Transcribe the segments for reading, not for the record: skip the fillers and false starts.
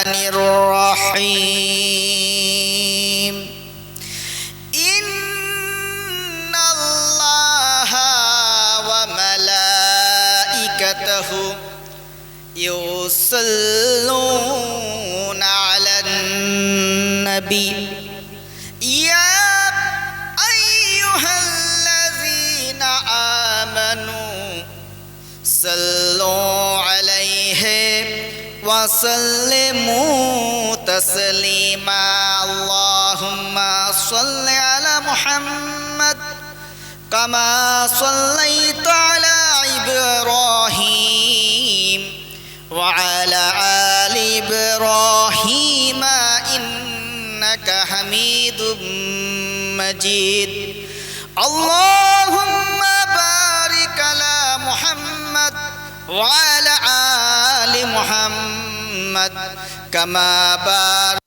الرحيم إن الله وملائكته يصلون على النبي يا أيها الذين آمنوا صلوا عليه وسلموا تسليما اللهم صل على محمد كما صليت على إبراهيم وعلى آل إبراهيم إنك حميد مجيد اللهم بارك على محمد وعلى آل محمد كما باركت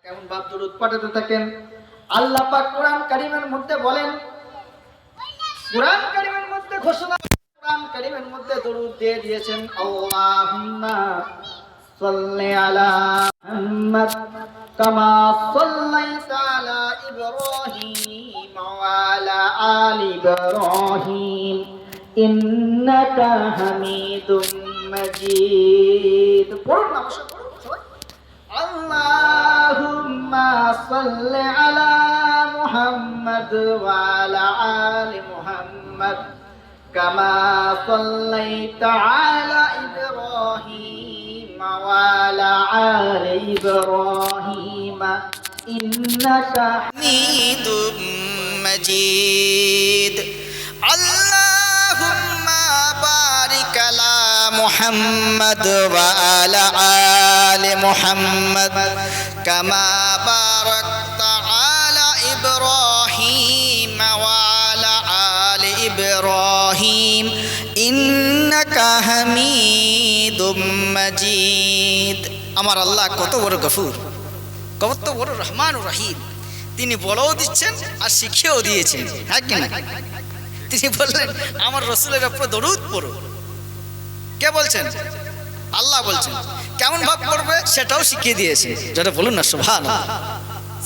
কেমন ভাব দরুদ পাঠাতে থাকেন। আল্লাহ পাক কোরআন কারীমের মধ্যে বলেন, কোরআন কারীমের মধ্যে ঘোষণা, কোরআন কারীমের মধ্যে দরুদ দিয়ে দিয়েছেন, আল্লাহুম্মা সাল্লি আলা মুহাম্মাদ কামা সাল্লাইতা আলা ইব্রাহিম ওয়া আলা আলি ইব্রাহিম ইন্নাকা হামিদুম মাজিদ। পড়ুন না, বসে পড়ুন সবাই। আল্লাহুম্মা সাল্লি আলা মুহাম্মাদ ওয়া আলা আলি মুহাম্মাদ কামা সাল্লাইতা আলা ইব্রাহিম ওয়া আলা আলি ইব্রাহিম ইন্নাকা حميد مجيد اللهم بارك على محمد وعلى آل محمد كما باركت على إبراهيم وعلى آل إبراهيم إنك حميد مجيد আমার আল্লাহ কত বড় গফুর, কত বড় রহমান ও রহিম। তিনি বলেও দিচ্ছেন আর শিখিয়েও দিয়েছেন, হ্যাঁ কি না? তিনি বললেন আমার রসুলের উপর দরুদ পড়ো। কে বলছেন? আল্লাহ বলছেন। কেমন ভাব পড়বে সেটাও শিখিয়ে দিয়েছে। যেটা বলুন না সুবহানাল্লাহ।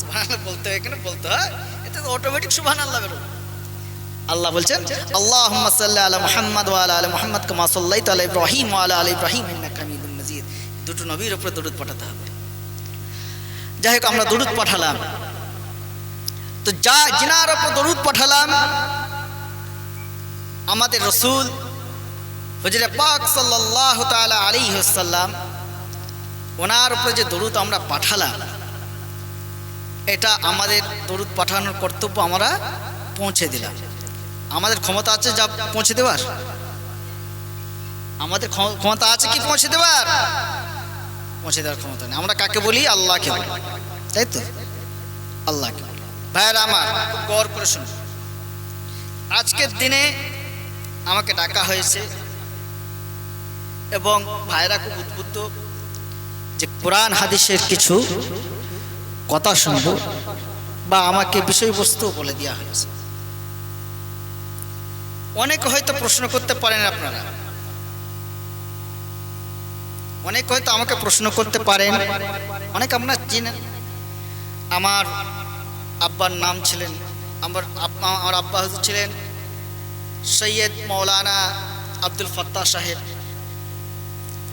সুবহানাল্লাহ বলতে হয়, এখানে বলতে হয়, এতে তো অটোমেটিক সুবহানাল্লাহ বেরো। আল্লাহ বলছেন আল্লাহুম্মা সাল্লি আলা মুহাম্মাদ ওয়া আলা আলি মুহাম্মাদ কামা সাল্লাইতা আলা ইব্রাহিম ওয়া আলা আলি ইব্রাহিম ইন্নাকা হামিদুম মাজিদ। দুটো নবীর উপর দরুদ পাঠাতে হবে। যাই হোক, আমরা দরুদ পাঠালাম, তো যিনার উপর দরুদ পাঠালাম আমাদের রসুল হুজুরে পাক সাল্লাল্লাহু তাআলা আলাইহি ওয়াসাল্লাম, ওনার উপরে যে দরুদ আমরা পাঠালাম, এটা আমাদের দরুদ পাঠানোর কর্তব্য আমরা পৌঁছে দিলাম। আমাদের ক্ষমতা আছে যা পৌঁছে দেওয়ার? আমাদের ক্ষমতা আছে কি পৌঁছে দেওয়ার? পৌঁছে দেওয়ার ক্ষমতা নেই। আমরা কাকে বলি? আল্লাহকে বলি, তাই তো? আল্লাহকে বলি। ভাইয়েরা আমার, খুব গৌর করে শুনুন। আজকের দিনে আমাকে ডাকা হয়েছে এবং ভাইরা খুব উদ্বুদ্ধ যে কোরআন হাদিসের কিছু কথা শুনব বা আমাকে বিষয়বস্তু বলে দেওয়া হয়েছে। অনেকে হয়তো প্রশ্ন করতে পারেন আপনারা অনেক হয়তো আমাকে প্রশ্ন করতে পারেন, অনেক আপনারা চিনেন। আমার আব্বার নাম ছিলেন, আমার আব্বা হুজুর ছিলেন সৈয়দ মৌলানা আব্দুল ফাত্তাহ সাহেব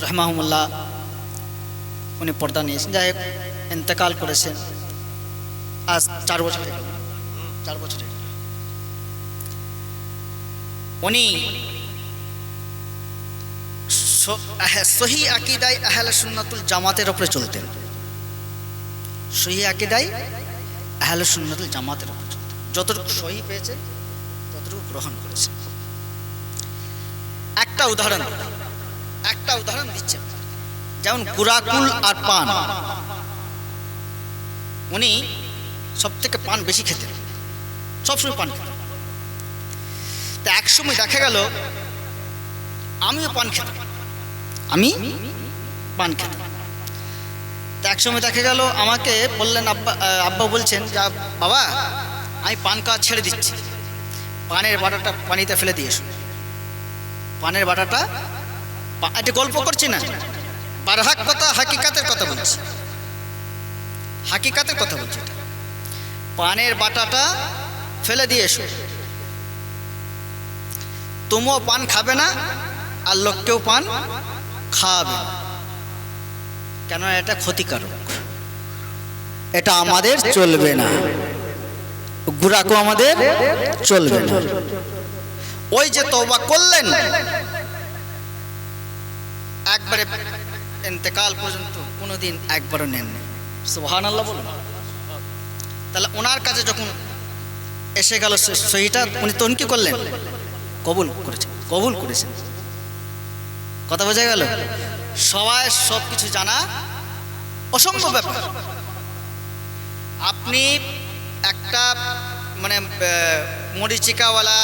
রহমাহুল্লাহ। উনি পর্দা নিয়েছেন, যাই হোক ইন্তেকাল করেছেন আজ 4 বছর হয়ে গেল। 4 বছর হয়ে গেল। উনি সহি আকিদায় আহলে সুন্নাতুল জামাতের উপরে চলতেন। সহি আকিদায় আহলে সুন্নাতুল জামাতের উপরে চলতেন। যতটুকু সহি পেয়েছে ততটুকু গ্রহণ করেছে। একটা উদাহরণ দিচ্ছেন, যেমন গুরাকুল আর পান। উনি সব থেকে পান বেশি খেতেন, সবসময় পান খেতেন। তা একসময় দেখা গেল আমিও পান খেতাম, তা একসময় দেখা গেল আমাকে বললেন, আব্বা বলছেন যে বাবা আমি পান খাওয়া ছেড়ে দিচ্ছি, পানের বাটাটা পানিতে ফেলে দিয়ে এসো। পানের বাটাটা, এটা গল্প করছি না, বারহাক কথা, হাকিকাতের কথা বলছি, পানের বাটাটা ফেলে দিয়ে এসো। তুমিও পান খাবে না আর লোককেও পান খাওয়াবে না, কেন এটা ক্ষতিকারক, এটা আমাদের চলবে না, গুরাকো আমাদের চলবে না। ওই যে তওবা করলেন, একবারে ইন্তেকাল পর্যন্ত কোনোদিন একবারও নেননি। সুবহানাল্লাহ বলুন। তাহলে ওনার কাছে যখন এসে গেল সহিটা, উনি তখন কি করলেন? কবুল করেছেন। কথা বোঝা গেল? সবাই সব কিছু জানা অসম্ভব ব্যাপার। আপনি একটা মরিচিকাওয়ালা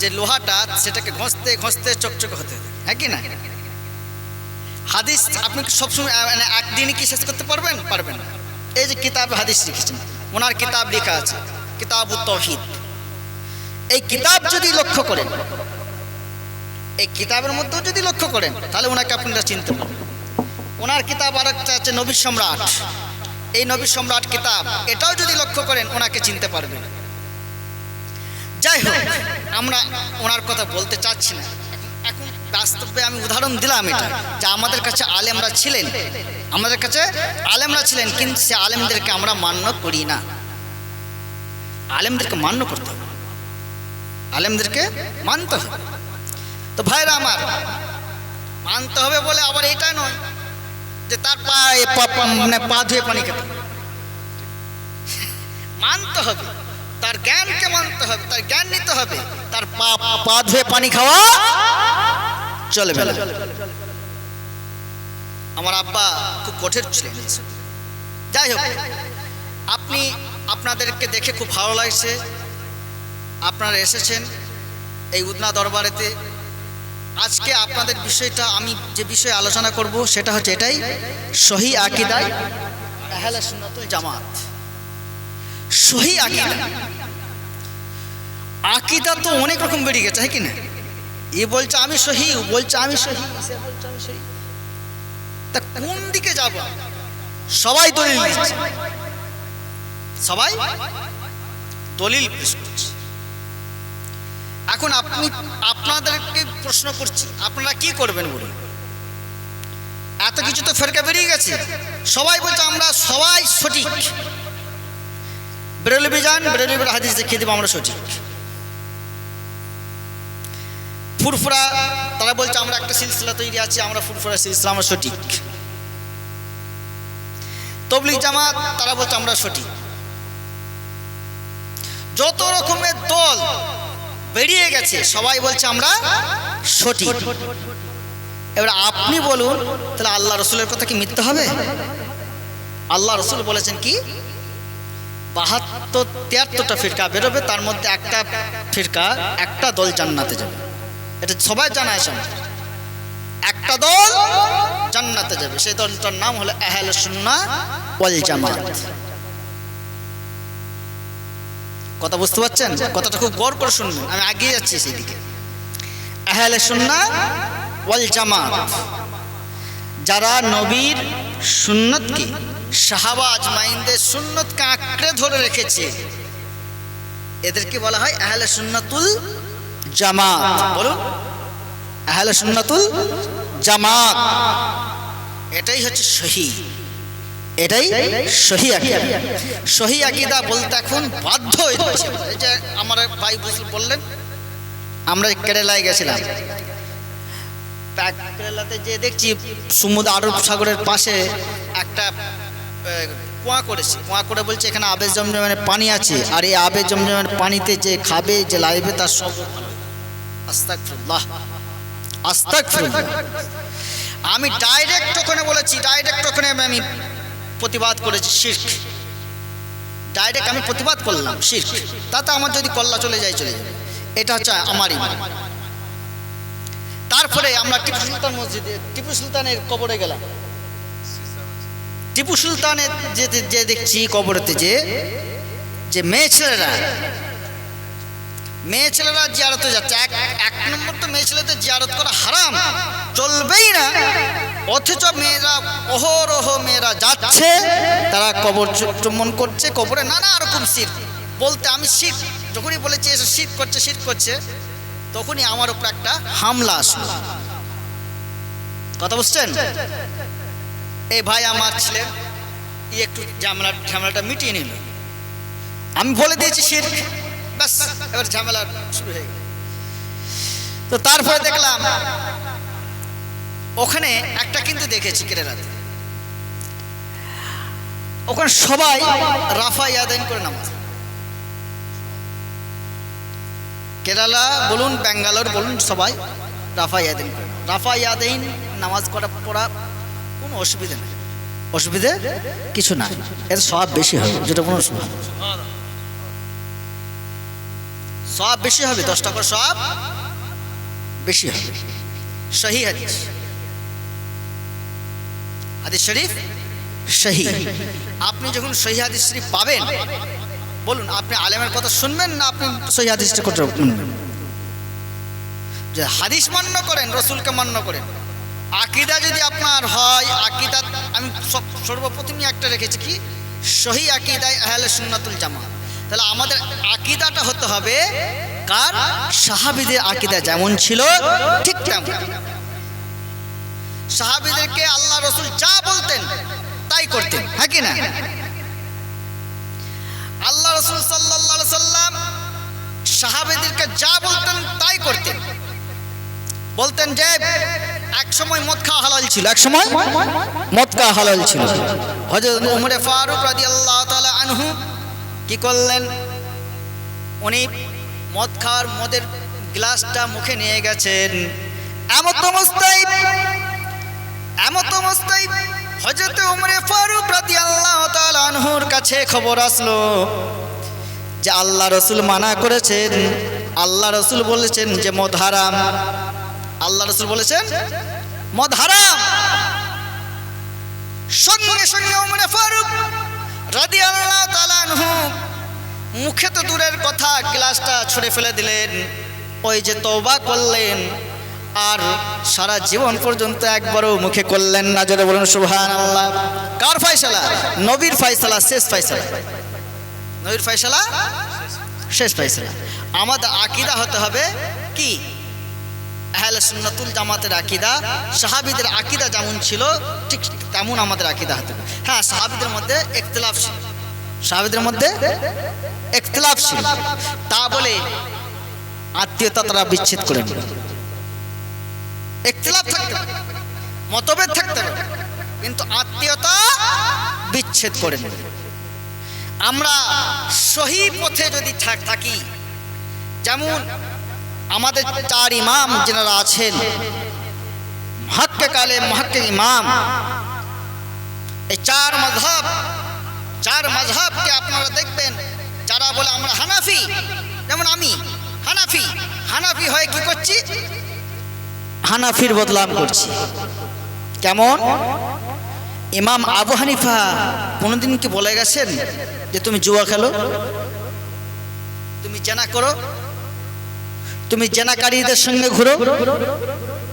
যে লোহাটা, সেটাকে ঘষতে ঘষতে চকচকে হতে, হ্যাঁ কি না? হাদিস আপনি সবসময় একদিনে কি শেষ করতে পারবেন? পারবেন না। এই যে কিতাব হাদিস লিখেছেন, ওনার কিতাব লেখা আছে কিতাবুত তাওহীদ। এই কিতাব যদি লক্ষ্য করেন, এই কিতাবের মধ্যেও যদি লক্ষ্য করেন, তাহলে ওনাকে আপনারা চিনতে পারবেন। ওনার কিতাব আরেকটা আছে নবী সম্রাট। এই নবী সম্রাট কিতাব, এটাও যদি লক্ষ্য করেন ওনাকে চিনতে পারবেন। যাই হোক, আমরা ওনার কথা বলতে চাচ্ছি না এখন। বাস্তবে আমি উদাহরণ দিলাম এটা, যে আমাদের কাছে আলেমরা ছিলেন, কিন্তু সে আলেমদেরকে আমরা মান্য করি না। আলেমদেরকে মান্য করতে হবে, আলেমদেরকে মানতে হবে। তো ভাইরা আমার, মানতে হবে বলে আবার এটা নয় যে তার পা ধুয়ে পানি খেতে মানতে হবে, তার জ্ঞানকে মানতে হবে, তার জ্ঞান নিতে হবে। তার পা ধুয়ে পানি খাওয়া চলবে না। আমার আব্বা খুব কঠোর ছিলেন। যাই হোক, আপনাদেরকে দেখে খুব ভালো লাগছে, আপনারা এসেছেন এই উদনা দরবারেতে। আজকে আপনাদের বিষয়টা, আমি যে বিষয়ে আলোচনা করব সেটা হচ্ছে এটাই, সহি আকিদায় আহলে সুন্নাতুল জামাত। সহি আকিদা তো অনেক রকম বেরিয়ে গেছে, হ্যাঁ কি না? এ বলছে আমি সহি, ও বলছে আমি সহি, সে বলছে আমি সহি। তা কোন দিকে যাব? সবাই দলিল দিচ্ছে, সবাই দলিল পেশ করছে। এখন আপনাদেরকে প্রশ্ন করছি, আপনারা কি করবেন বলুন? এত কিছু তো ফেরকা বেরিয়ে গেছে, সবাই বলছে আমরা সবাই সঠিক। বেরেলভি যান, বেরেলভির হাদিস দেখিয়ে দেবো আমরা সঠিক। ফুরফুরা, তারা বলছে আমরা একটা সিলসিলা তৈরি আছে, আমরা ফুরফুরা সিলসিলা, আমরা সঠিক। তবলিগ জামাত, তারা বলছে আমরা সঠিক। যত রকমের দল বেরিয়ে গেছে, সবাই বলছে আমরা সঠিক। এবার আপনি বলুন, তাহলে আল্লাহ রসুলের কথা কি মিথ্যা হবে? আল্লাহ রসুল বলেছেন কি 73-73টা ফিরকা বেরোবে, তার মধ্যে একটা ফিরকা, একটা দল জান্নাতে যাবে। এটা সবাই জানা আছে, একটা দল জান্নাতে যাবে। সেই দলটার নাম হলো আহলে সুন্নাহ ওয়াল জামাত। কথা বুঝতে পারছেন? কথাটা খুব গৌর করে শুনবেন, আমি এগিয়ে যাচ্ছি সেই দিকে। আহলে সুন্নাহ ওয়াল জামাত যারা নবীর সুন্নতকে, সাহাবা আজমাইনদের সুন্নতকে আঁকড়ে ধরে রেখেছে, এদেরকে বলা হয় আহলে সুন্নাতুল জামাত। বলুন, আহলে সুন্নাতুল জামাত। এটাই হচ্ছে সহি, এটাই সহি আকীদা। সহি আকীদা বলতে এখন বাধ্য হয়ে যাচ্ছে। এই যে আমার ভাই বললেন, আমরা কেরালায় গেছিলাম, কেরালাতে যে দেখছি সমুদ্র আরব সাগরের পাশে একটা কুয়া করেছে। কুয়া করে বলছে এখানে আবে জমজমের পানি আছে, আর এই আবে জমজমের পানিতে যে খাবে, যে লাইবে, তার সব আস্তাগফিরুল্লাহ, আস্তাগফিরুল্লাহ। আমি ডাইরেক্ট ওখানে বলেছি, ডাইরেক্ট ওখানে আমি প্রতিবাদ করেছি শিরক। ডাইরেক্ট আমি প্রতিবাদ করলাম শিরক। তাতে আমার যদি কল্লা চলে যায়, চলে যাবে। এটা হচ্ছে আমার ঈমান। তারপরে আমরা টিপু সুলতান মসজিদে, টিপু সুলতানের কবরে গেলাম। টিপু সুলতানের যে দেখছি কবরেতে যে মেয়ে ছেলেরা জিয়ারতে যাচ্ছে। এক নম্বর তো মেয়ে ছেলেদের জিয়ারত করা হারাম, চলবেই না। অথচ মেয়েরা অহরহ মেয়েরা যাচ্ছে, তারা কবর চুম্বন করছে, কবরে নানা রকম শিরক। বলতে আমি শিরক যখনই বলেছি এসে শিরক করছে, তখনই আমার উপর একটা হামলা আসলো। কথা বুঝছেন? এই ভাই আমার ছিলেন, একটু ঝামেলাটা মিটিয়ে নিল। আমি বলে দিয়েছি শিরক, ব্যাস, এবার ঝামেলা শুরু হয়ে গেল। তো তারপরে দেখলাম ওখানে একটা কিন্তু দেখেছি কেরালাতে, ওখানে সবাই রাফা ইয়াদাইন করে নামাজ। কেরালা বলুন, ব্যাঙ্গালোর বলুন, সবাই রাফা ইয়াদাইন করে। রাফা ইয়াদাইন নামাজ পড়া কোনো অসুবিধা নেই, অসুবিধে কিছু নাই। এর সওয়াব বেশি হবে, যেটা কোনো সওয়াব বেশি হবে, 10 টাকা সওয়াব বেশি হবে। সহি হাদিস, হাদিস শরীফ সহি। আপনি যখন সহি হাদিস শরীফ পাবেন, বলুন আপনি আলেমের কথা শুনবেন না আপনি সহি হাদিসটা শুনবেন? যে হাদিস মান্য করেন, রসুলকে মান্য করেন, আকীদা যদি আপনার হয়, আকীদা আমি সর্বপ্রথমই একটা রেখেছি কি, সহি আকীদায় আহলে সুন্নাতুল জামাত। তাহলে আমাদের আকীদাটা হতে হবে কার? সাহাবীদের আকীদা যেমন ছিল ঠিক তেমন। সাহাবীদেরকে আল্লাহ রসুল যা বলতেন তাই করতেন, হ্যাঁ কি না? আল্লাহ রসুল সাল্লাল্লাহু আলাইহি সাল্লাম সাহাবীদেরকে যা বলতেন তাই করতেন। বলতেন যে এক সময় মদ খাওয়া হালাল ছিল, এক সময় মদ খাওয়া হালাল ছিল। হযরত ওমর ফারুক রাদিয়াল্লাহু তাআলা আনহু কি করলেন? উনি মদের গ্লাসটা মুখে নিয়ে গেছেন। এমত অবস্থায় হযরত ওমর ফারুক রাদিয়াল্লাহু তাআলা আনহুর কাছে খবর আসলো যে আল্লাহ রসুল মানা করেছেন, আল্লাহ রসুল বলেছেন যে মদ হারাম, আল্লাহ রসুল বলেছেন মদ হারাম। সঙ্গে সঙ্গে ওমর ফারুক রাদিয়াল্লাহু তাআলা আনহু মুখে তো দূরের কথা, গ্লাসটা ছুঁড়ে ফেলে দিলেন। ওই যে তওবা করলেন, আর সারা জীবন পর্যন্ত একবারও মুখে করলেন না। জোরে বলুন সুবহানাল্লাহ। কার ফয়সালা? নবীর ফয়সালা, শেষ ফয়সালা। নবীর ফয়সালা, শেষ ফয়সালা। আমাদের আকীদা হতে হবে কি? আহলে সুন্নাতুল জামাতের আকীদা। সাহাবীদের আকীদা যেমন ছিল ঠিক তেমন আমাদের আকীদা হতে হবে। হ্যাঁ, সাহাবীদের মধ্যে ইখতিলাফ ছিল, সাহাবীদের মধ্যে ইখতিলাফ ছিল, তা বলে আত্মীয়তা তারা বিচ্ছেদ করে নিল। ইখতিলাফ থাকতে পারে, মতভেদ থাকতে পারে, কিন্তু আত্মীয়তা বিচ্ছেদ করে নিল। আমরা সহি পথে যদি থাকি, যেমন আমাদের 4 ইমাম যারা আছেন, মুহাক্কিক আলেম, মুহাক্কিক ইমাম, এই 4 মাযহাবকে আপনারা দেখবেন, যারা বলে আমরা হানাফি, যেমন আমি হানাফি হয়ে কি করছি? হানাফির বদনাম করছি। কেমন? ইমাম আবু হানিফা কোনোদিন কি বলে গেছেন যে তুমি জুয়া খেলো, তুমি জেনা করো, তুমি জেনাকারীদের সঙ্গে ঘুরো?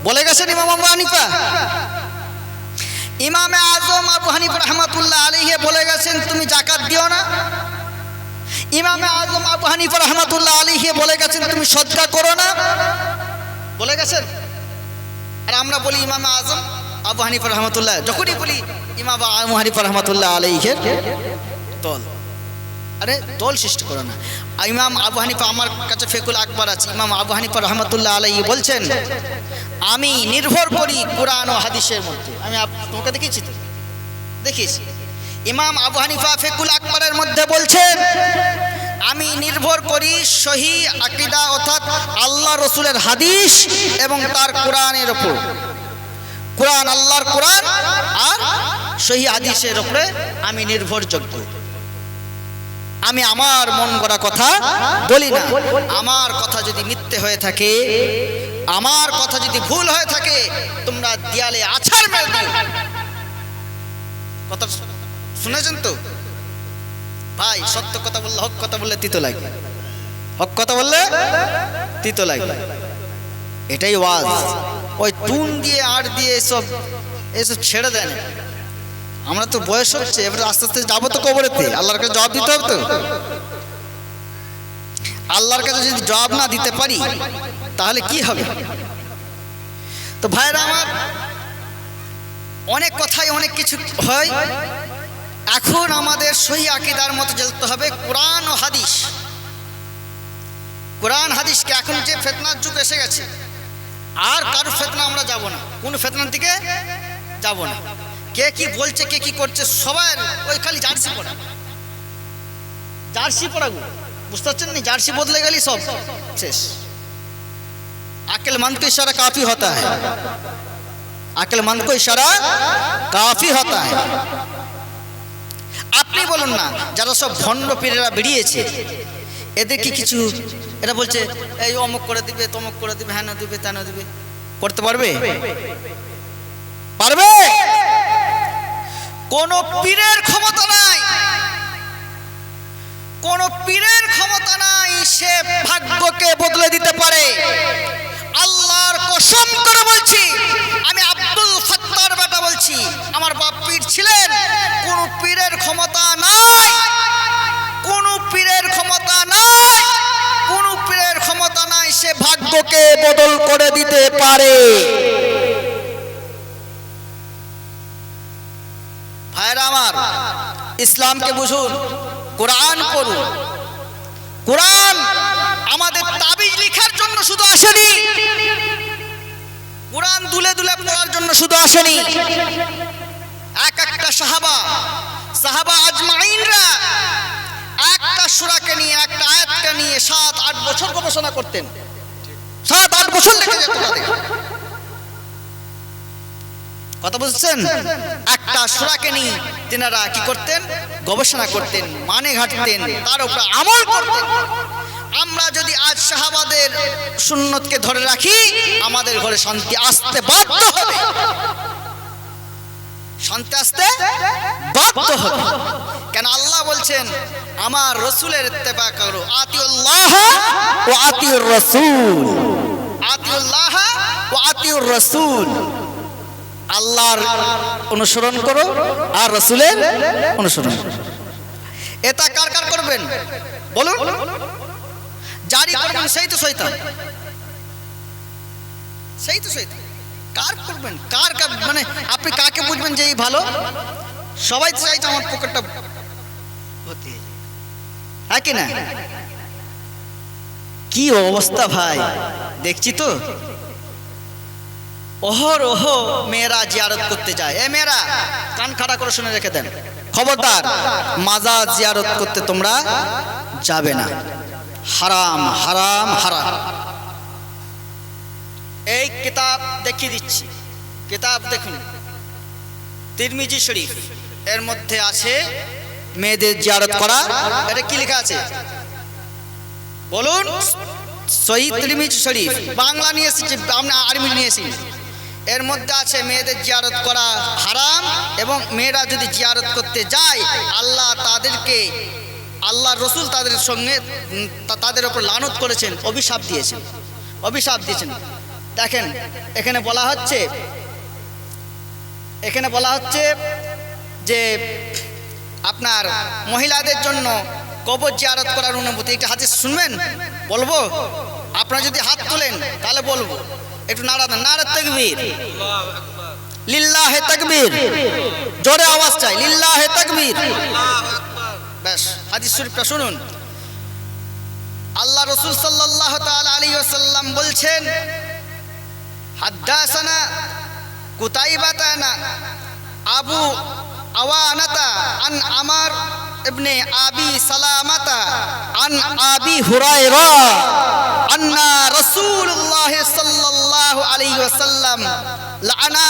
বলে গেছেন ইমাম আবু হানিফা? ইমামে আজম আবু হানিফা রাহমাতুল্লাহ আলাইহি বলে গেছেন তুমি যাকাত দিও না। ইমামে আজম আবু হানিফা রাহমাতুল্লাহ আলাইহি বলে গেছেন তুমি সদকা করো না, বলে গেছেন। আর আমরা বলি ইমামে আজম আবু হানিফা রাহমাতুল্লাহ, যখনই বলি ইমাম আবু হানিফা রাহমাতুল্লাহ আলাইহির দল, আরে দল সৃষ্টি করো না। ইমাম আবু হানিফা, আমার কাছে ফিকুল আকবার আছে, ইমাম আবু হানিফা রাহমাতুল্লাহ আলাইহি বলছেন আমি নির্ভর করি কোরআন ও হাদিসের মধ্যে। আমি তোমাকে দেখিয়েছি তো, দেখিস ইমাম আবু হানিফা ফিকুল আকবরের মধ্যে বলছেন আমি নির্ভর করি সহি আকীদা অর্থাৎ আল্লাহ রসুলের হাদিস এবং তার কোরআনের উপর। কোরআন, আল্লাহর কোরআন আর সহি হাদিসের উপরে আমি নির্ভরযোগ্য। আমি আমার মন গড়া কথা বলি না। আমার কথা যদি মিথ্যে হয়ে থাকে, আমার কথা যদি ভুল হয়ে থাকে, তোমরা দেয়ালে আছাড় মেরে দিও। কথা শুনেছেন তো ভাই? সত্য কথা বললে, হক কথা বললে তিতো লাগে, হক কথা বললে তিতো লাগে, এটাই ওয়াজ। ওই টুন দিয়ে আর দিয়ে এসব ছেড়ে দেন। আমরা তো বয়স হচ্ছে, এবার আস্তে আস্তে যাবো তো কবরেতে, আল্লাহর কাছে জবাব দিতে হবে তো। আল্লাহর কাছে যদি জবাব না দিতে পারি তাহলে কি হবে? তো ভাইরা আমার, অনেক কথাই অনেক কিছু হয়। এখন আমাদের সহি আকীদার মতো চলতে হবে কোরআন ও হাদিস। কোরআন হাদিসকে, এখন যে ফিতনার যুগ এসে গেছে, আর কারো ফিতনা আমরা যাব না, কোন ফিতনার দিকে যাব না। কে কি বলছে, কে কি করছে, সবার ওই খালি জার্সি পড়া, জার্সি পড়া, বুঝতে পারছেন না? জার্সি বদলে গেলি সব শেষ। अक्लमंद को इशारा काफी होता है, अक्लमंद को इशारा काफी होता है। আপনি বলুন না, যারা সব ভণ্ড পীরেরা বেরিয়েছে, এদের কি কিছু, এরা বলছে এই অমুক করে দিবে, তমুক করে দিবে, হ্যাঁ দিবে, তা না দিবে, করতে পারবে? পারবে? কোন পীরের ক্ষমতা নাই, কোন পীরের ক্ষমতা নাই সে ভাগ্যকে বদলে দিতে পারে। আল্লাহর কসম করে বলছি, আমি আব্দুল ফাত্তার বেটা বলছি, আমার বাপ পীর ছিলেন। কোন পীরের ক্ষমতা নাই, কোন পীরের ক্ষমতা নাই, কোন পীরের ক্ষমতা নাই সে ভাগ্যকে বদল করে দিতে পারে। ভাইরা আমার, ইসলামকে বুঝুন, কোরআন পড়ুন। কোরআন আমাদের তাবিজ লেখার জন্য শুধু আসেনি, কোরআন দুলে দুলে পড়ার জন্য শুধু আসেনি। এক একটা সাহাবা আজমাইনরা একটা সূরাকে নিয়ে, একটা আয়াতকে নিয়ে 7-8 বছর গবেষণা করতেন, 7-8 বছর লেগে যেত তাদের। কথা বুঝছেন? একটা সূরাকে নিয়ে তিনারা কি করতেন? গবেষণা করতেন, মানে ঘাটতেন, তার উপর আমল করতেন। আমরা যদি আজ সাহাবাদের সুন্নতকে ধরে রাখি, আমাদের ঘরে শান্তি আসতে বাধ্য হবে, শান্তি আসতে বাধ্য হবে। কেন? আল্লাহ বলছেন আমার রাসূলের ইত্তেবা করো, আতিউল্লাহ ওয়া আতিউর রাসূল, আতিউল্লাহ ওয়া আতিউর রাসূল। আল্লাহর অনুসরণ করো আর রাসূলের অনুসরণ করো। এটা কার কার করবেন বলুন? জারি করবেন সেই তো শয়তান, সেই তো শয়তান। কার করবেন? কার মানে আপনি কাকে বুঝবেন যে এই ভালো? সবাই তো চাইছে আমার পকেটটা ভর্তি, হ্যাঁ কি না? কি অবস্থা ভাই, দেখছি তো অহরহ মেয়েরা জিয়ারত করতে যায়। এ মেয়েরা কান খাড়া করে শুনে রেখে দেন, খবরদার মাজার জিয়ারত করতে তোমরা যাবে না, হারাম হারাম হারাম। এই কিতাব দেখিয়ে দিচ্ছি, কিতাব দেখুন, তিরমিজি শরীফ, এর মধ্যে আছে মেয়েদের জিয়ারত করা। এটা কি লেখা আছে বলুন? সহিহ তিরমিজি শরীফ, বাংলা নিয়ে এসেছি, আমরা আরবি নিয়ে এসেছি। এর মধ্যে আছে মেয়েদের জিয়ারত করা হারাম, এবং মেয়েরা যদি জিয়ারত করতে যায় আল্লাহ তাদেরকে, আল্লাহ রসুল তাদের সঙ্গে তাদের উপর লানত করেছেন, অভিশাপ দিয়েছেন, অভিশাপ দিয়েছেন। দেখেন এখানে বলা হচ্ছে এখানে বলা হচ্ছে যে আপনার মহিলাদের জন্য কবর জিয়ারত করার অনুমতি। একটা হাদিস শুনবেন, বলবো? আপনারা যদি হাত তোলেন তাহলে বলবো। একটু নারা দেন, নারা তাকবীর, লিল্লাহে তাকবীর, জোরে আওয়াজ চাই, লিল্লাহে তাকবীর। ব্যাস, হাদিস শরীফটা শুনুন। আল্লাহ রাসূল সাল্লাল্লাহু তাআলা আলাইহি ওয়াসাল্লাম বলছেন, হাদ্দাসানা কুতাইবাতানা আবু আওয়ানাতা আন আমার ইবনে আবি সালামাতা আন আবি হুরায়রা আন্না রাসূলুল্লাহ সাল্লাল্লাহু আলাইহি ওয়াসাল্লাম লাআনা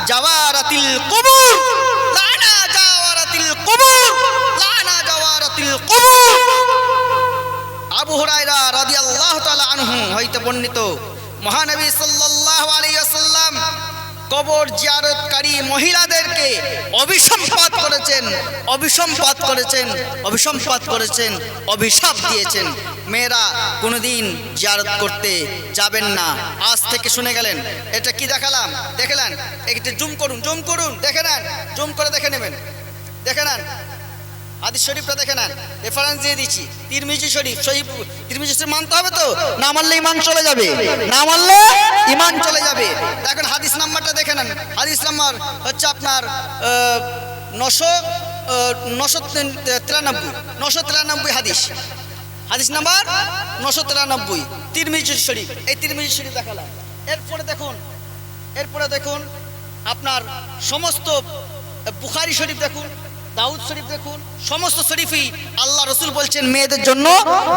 জাওয়ারাতিল কুবুর, লাআনা জাওয়ারাতিল কুবুর, লাআনা জাওয়ারাতিল কুবুর। আবু হুরায়রা রাদিয়াল্লাহু তাআলা আনহু হইতে বর্ণিত, মহানবী সাল্লাল্লাহু আলাইহি ওয়াসাল্লাম কবর জিয়ারতকারী মহিলাদেরকে অভিসম্পাত করেছেন, অভিসম্পাত করেছেন, অভিসম্পাত করেছেন, অভিশাপ দিয়েছেন। মেয়েরা কোনোদিন জিয়ারত করতে যাবেন না। আজ থেকে শুনে গেলেন। এটা কি দেখালাম? দেখলেন? একটু জুম করুন, জুম করুন, দেখে নেন, জুম করে দেখে নেবেন, দেখে নেন। হাদিস শরীফটা দেখে নেন, রেফারেন্স দিয়ে দিচ্ছি। তিরমিজি শরীফ, সহিহ তিরমিজি শরীফ মানতে হবে তো? না মানলে ঈমান চলে যাবে, না মানলে ঈমান চলে যাবে। দেখেন হাদিস নাম্বারটা দেখে নেন। হাদিস নাম্বার হচ্ছে আপনার 993 হাদিস, হাদিস নাম্বার 993, তিরমিজি শরীফ। এই তিরমিজি শরীফ দেখালাম। এরপরে দেখুন, এরপরে দেখুন আপনার সমস্ত বুখারী শরীফ দেখুন, দাউদ শরীফ দেখুন, সমস্ত শরীফই আল্লাহ রাসূল বলছেন মেয়েদের জন্য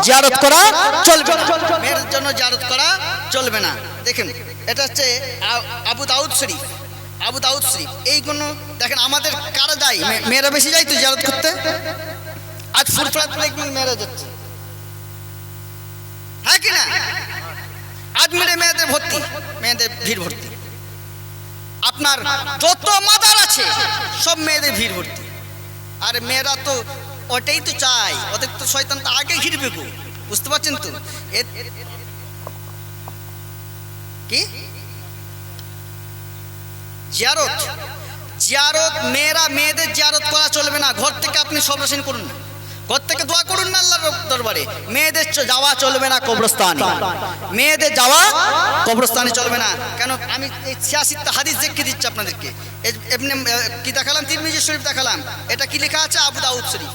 জিয়ারত করা চলবে না, মেয়েদের জন্য জিয়ারত করা চলবে না। দেখেন এটা হচ্ছে আবু দাউদ শরীফ, আবু দাউদ শরীফ। এইগুলো দেখেন আমাদের কারা যায়? মেয়েরা বেশি যায় তো জিয়ারত করতে। আজ ফুরফুরাত প্রেগনেন্ট মেয়েরা যাচ্ছে, হ্যাঁ কি না? আজমিরে মেয়েদের ভর্তি, মেয়েদের ভিড় ভর্তি। আপনার যত মাদার আছে সব মেয়েদের ভিড় ভর্তি। আর মেয়েরা তো ওটাই তো চায়, ওদের তো শয়তান তো আগে ঘিরবে গো, বুঝতে পারছেন তো? কি জিয়ারত? জিয়ারত মেয়েরা, মেয়েদের জিয়ারত করা চলবে না। ঘর থেকে আপনি সবরাসীন করুন না, ঘর থেকে দোয়া করুন না আল্লাহর দরবারে। মেয়েদের যাওয়া চলবে না কবরস্থানে, মেয়েদের যাওয়া কবরস্থানে চলবে না। কেন? আমি এই 86টা হাদিস দেখে দিচ্ছি আপনাদেরকে। এমনি কি দেখালাম? তিরমিজি শরীফ দেখালাম। এটা কি লেখা আছে? আবু দাউদ শরীফ,